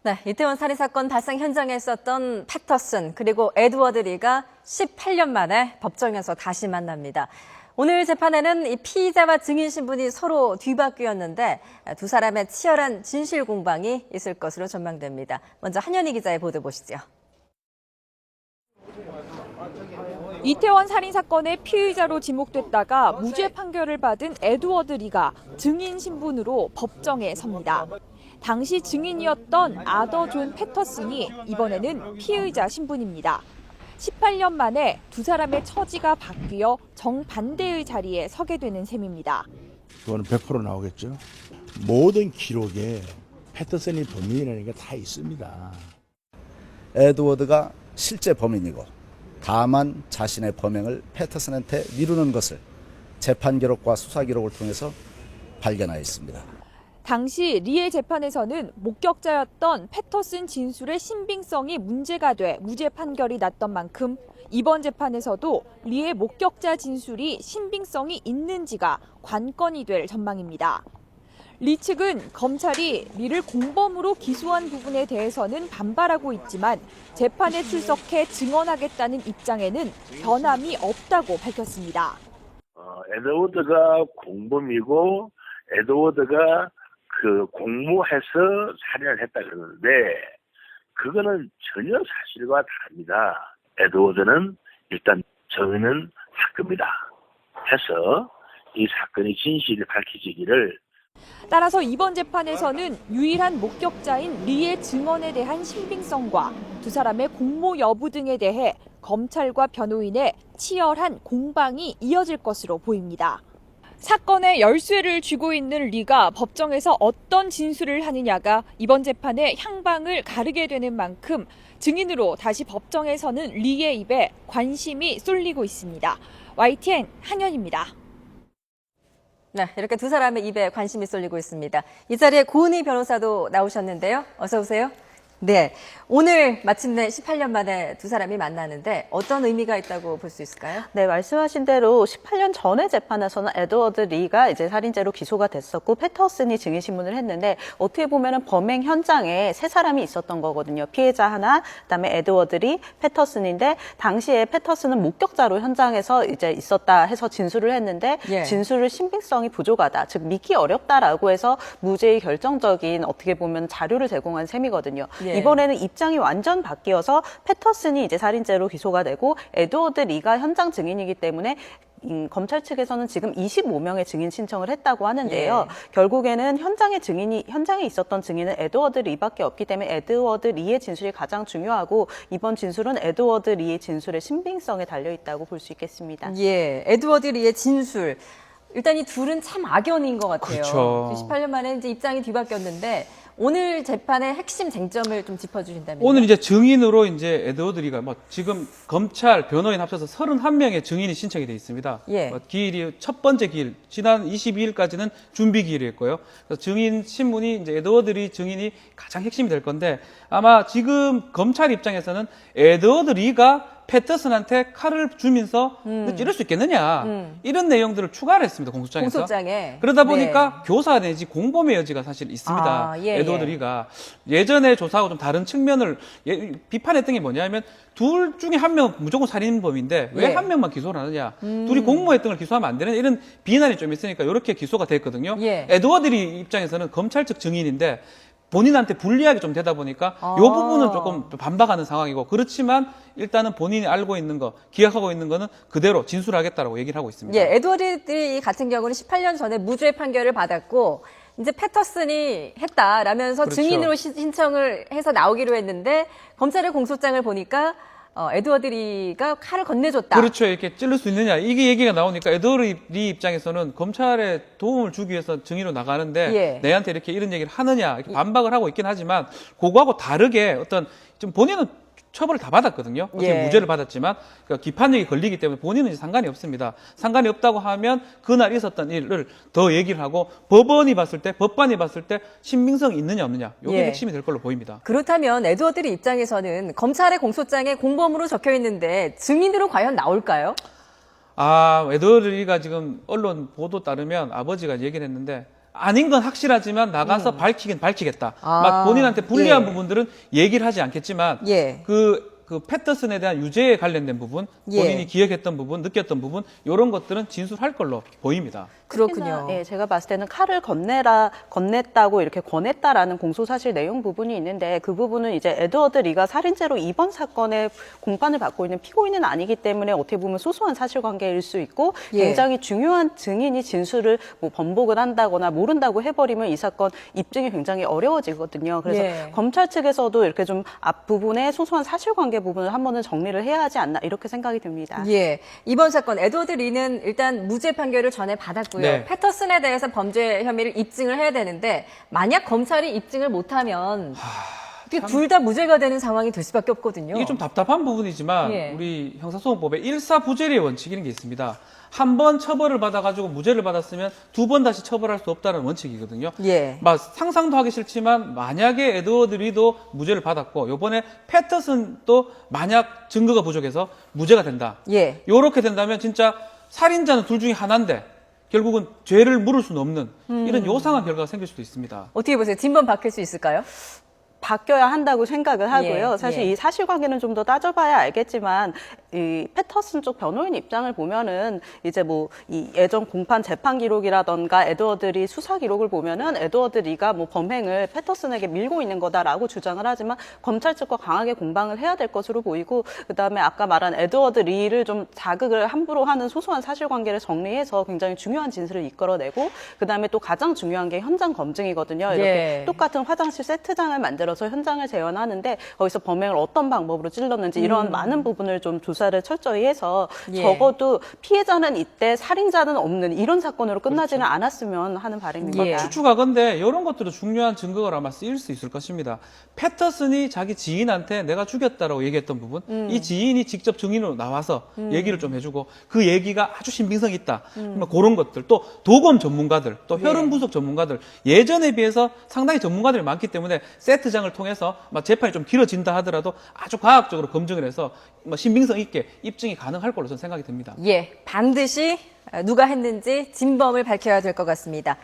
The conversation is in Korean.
네, 이태원 살인사건 발생 현장에 있었던 패터슨 그리고 에드워드 리가 18년 만에 법정에서 다시 만납니다. 오늘 재판에는 이 피의자와 증인 신분이 서로 뒤바뀌었는데 두 사람의 치열한 진실 공방이 있을 것으로 전망됩니다. 먼저 한현희 기자의 보도 보시죠. 이태원 살인사건의 피의자로 지목됐다가 무죄 판결을 받은 에드워드 리가 증인 신분으로 법정에 섭니다. 당시 증인이었던 아더 존 패터슨이 이번에는 피의자 신분입니다. 18년 만에 두 사람의 처지가 바뀌어 정반대의 자리에 서게 되는 셈입니다. 그거는 100% 나오겠죠. 모든 기록에 패터슨이 범인이라는 게 다 있습니다. 에드워드가 실제 범인이고 다만 자신의 범행을 패터슨한테 미루는 것을 재판 기록과 수사 기록을 통해서 발견하였습니다. 당시 리의 재판에서는 목격자였던 패터슨 진술의 신빙성이 문제가 돼 무죄 판결이 났던 만큼 이번 재판에서도 리의 목격자 진술이 신빙성이 있는지가 관건이 될 전망입니다. 리 측은 검찰이 리를 공범으로 기소한 부분에 대해서는 반발하고 있지만 재판에 출석해 증언하겠다는 입장에는 변함이 없다고 밝혔습니다. 에드워드가 공범이고 에드워드가 공모해서 살인을 했다 그러는데 그거는 전혀 사실과 다릅니다. 에드워드는 일단 저는 사건이다 해서 이 사건의 진실이 밝혀지기를. 따라서 이번 재판에서는 유일한 목격자인 리의 증언에 대한 신빙성과 두 사람의 공모 여부 등에 대해 검찰과 변호인의 치열한 공방이 이어질 것으로 보입니다. 사건의 열쇠를 쥐고 있는 리가 법정에서 어떤 진술을 하느냐가 이번 재판의 향방을 가르게 되는 만큼 증인으로 다시 법정에 서는 리의 입에 관심이 쏠리고 있습니다. YTN 한현입니다. 네, 이렇게 두 사람의 입에 관심이 쏠리고 있습니다. 이 자리에 고은희 변호사도 나오셨는데요. 어서 오세요. 네, 오늘 마침내 18년 만에 두 사람이 만나는데 어떤 의미가 있다고 볼 수 있을까요? 네, 말씀하신 대로 18년 전의 재판에서는 에드워드 리가 이제 살인죄로 기소가 됐었고 패터슨이 증인 신문을 했는데 어떻게 보면은 범행 현장에 세 사람이 있었던 거거든요. 피해자 하나, 그다음에 에드워드 리, 패터슨인데 당시에 패터슨은 목격자로 현장에서 이제 있었다 해서 진술을 했는데 진술을 신빙성이 부족하다, 즉 믿기 어렵다라고 해서 무죄의 결정적인 어떻게 보면 자료를 제공한 셈이거든요. 이번에는 입장이 완전 바뀌어서 패터슨이 이제 살인죄로 기소가 되고 에드워드 리가 현장 증인이기 때문에 검찰 측에서는 지금 25명의 증인 신청을 했다고 하는데요. 결국에는 현장에 있었던 증인은 에드워드 리밖에 없기 때문에 에드워드 리의 진술이 가장 중요하고 이번 진술은 에드워드 리의 진술의 신빙성에 달려 있다고 볼 수 있겠습니다. 예, 에드워드 리의 진술. 일단 이 둘은 참 악연인 것 같아요. 그렇죠. 18년 만에 이제 입장이 뒤바뀌었는데 오늘 재판의 핵심 쟁점을 좀 짚어주신다면요. 오늘 이제 증인으로 이제 에드워드 리가 지금 검찰 변호인 합쳐서 31명의 증인이 신청이 돼 있습니다. 기일이 첫 번째 기일 지난 22일까지는 준비 기일이었고요. 그래서 증인 신문이 이제 에드워드 리 증인이 가장 핵심이 될 건데 아마 지금 검찰 입장에서는 에드워드 리가 패터슨한테 칼을 주면서 찌를 수 있겠느냐 이런 내용들을 추가를 했습니다. 공소장에서. 그러다 보니까 교사 내지 공범의 여지가 사실 있습니다. 에드워드 리가 예전에 조사하고 좀 다른 측면을 비판했던 게 뭐냐면 둘 중에 한 명은 무조건 살인범인데 왜 한 명만 기소를 하느냐, 둘이 공모했던 걸 기소하면 안 되는 이런 비난이 좀 있으니까 이렇게 기소가 됐거든요. 에드워드 리 입장에서는 검찰 측 증인인데 본인한테 불리하게 좀 되다 보니까 이 부분은 조금 반박하는 상황이고, 그렇지만 일단은 본인이 알고 있는 거, 기억하고 있는 거는 그대로 진술하겠다라고 얘기를 하고 있습니다. 에드워드 리 같은 경우는 18년 전에 무죄 판결을 받았고 이제 패터슨이 했다라면서 증인으로 신청을 해서 나오기로 했는데 검찰의 공소장을 보니까 에드워드 리가 칼을 건네줬다. 그렇죠. 이렇게 찌를 수 있느냐, 이게 얘기가 나오니까 에드워드 리 입장에서는 검찰에 도움을 주기 위해서 증인으로 나가는데 내한테 이렇게 이런 얘기를 하느냐 이렇게 반박을 하고 있긴 하지만 그거하고 다르게 어떤 좀 본인은 처벌을 다 받았거든요. 어떻게 무죄를 받았지만 그러니까 기판력이 걸리기 때문에 본인은 상관이 없습니다. 상관이 없다고 하면 그날 있었던 일을 더 얘기를 하고 법원이 봤을 때, 법관이 봤을 때 신빙성이 있느냐 없느냐, 이게 핵심이 될 걸로 보입니다. 그렇다면 에드워드 리 입장에서는 검찰의 공소장에 공범으로 적혀 있는데 증인으로 과연 나올까요? 에드워드 리가 지금 언론 보도 따르면 아버지가 얘기를 했는데 아닌 건 확실하지만 나가서 밝히긴 밝히겠다. 아, 막 본인한테 불리한 예. 부분들은 얘기를 하지 않겠지만 예. 그 패터슨에 대한 유죄에 관련된 부분, 본인이 예. 기억했던 부분, 느꼈던 부분 이런 것들은 진술할 걸로 보입니다. 그렇군요. 예, 제가 봤을 때는 칼을 건넸다고 이렇게 권했다라는 공소사실 내용 부분이 있는데 그 부분은 이제 에드워드 리가 살인죄로 이번 사건에 공판을 받고 있는 피고인은 아니기 때문에 어떻게 보면 소소한 사실관계일 수 있고 예. 굉장히 중요한 증인이 진술을 뭐 번복을 한다거나 모른다고 해버리면 이 사건 입증이 굉장히 어려워지거든요. 그래서 예. 검찰 측에서도 이렇게 좀 앞부분에 소소한 사실관계 부분을 한 번은 정리를 해야 하지 않나 이렇게 생각이 듭니다. 예. 이번 사건 에드워드 리는 일단 무죄 판결을 전해 받았고요. 네. 패터슨에 대해서 범죄 혐의를 입증을 해야 되는데 만약 검찰이 입증을 못하면 둘 다 무죄가 되는 상황이 될 수밖에 없거든요. 이게 좀 답답한 부분이지만 예. 우리 형사소송법에 일사부재리의 원칙이라는 게 있습니다. 한 번 처벌을 받아가지고 무죄를 받았으면 두 번 다시 처벌할 수 없다는 원칙이거든요. 예. 막 상상도 하기 싫지만 만약에 에드워드 리도 무죄를 받았고 이번에 패터슨도 만약 증거가 부족해서 무죄가 된다. 예. 요렇게 된다면 진짜 살인자는 둘 중에 하나인데 결국은 죄를 물을 수는 없는 이런 요상한 결과가 생길 수도 있습니다. 어떻게 보세요? 뒷번 바뀔 수 있을까요? 바뀌어야 한다고 생각을 하고요. 예, 사실 예. 이 사실관계는 좀 더 따져봐야 알겠지만 이 패터슨 쪽 변호인 입장을 보면은 이제 뭐 이 예전 공판 재판 기록이라던가 에드워드 리 수사 기록을 보면은 에드워드 리가 뭐 범행을 패터슨에게 밀고 있는 거다라고 주장을 하지만 검찰 측과 강하게 공방을 해야 될 것으로 보이고 그다음에 아까 말한 에드워드 리를 좀 자극을 함부로 하는 소소한 사실관계를 정리해서 굉장히 중요한 진술을 이끌어내고 그다음에 또 가장 중요한 게 현장 검증이거든요. 이렇게 예. 똑같은 화장실 세트장을 만들어서 현장을 재현하는데 거기서 범행을 어떤 방법으로 찔렀는지 이런 많은 부분을 좀 조사를 철저히 해서 예. 적어도 피해자는 이때 살인자는 없는 이런 사건으로 끝나지는 않았으면 하는 바람입니다. 예. 추측하건대 이런 것들도 중요한 증거가 아마 쓰일 수 있을 것입니다. 패터슨이 자기 지인한테 내가 죽였다라고 얘기했던 부분, 이 지인이 직접 증인으로 나와서 얘기를 좀 해주고 그 얘기가 아주 신빙성이 있다. 뭐 그런 것들, 또 도검 전문가들, 또 혈흔 분석 전문가들 예전에 비해서 상당히 전문가들이 많기 때문에 세트장을 통해서 막 재판이 좀 길어진다 하더라도 아주 과학적으로 검증을 해서 뭐 신빙성 있게 입증이 가능할 걸로 저는 생각이 듭니다. 예. 반드시 누가 했는지 진범을 밝혀야 될 것 같습니다.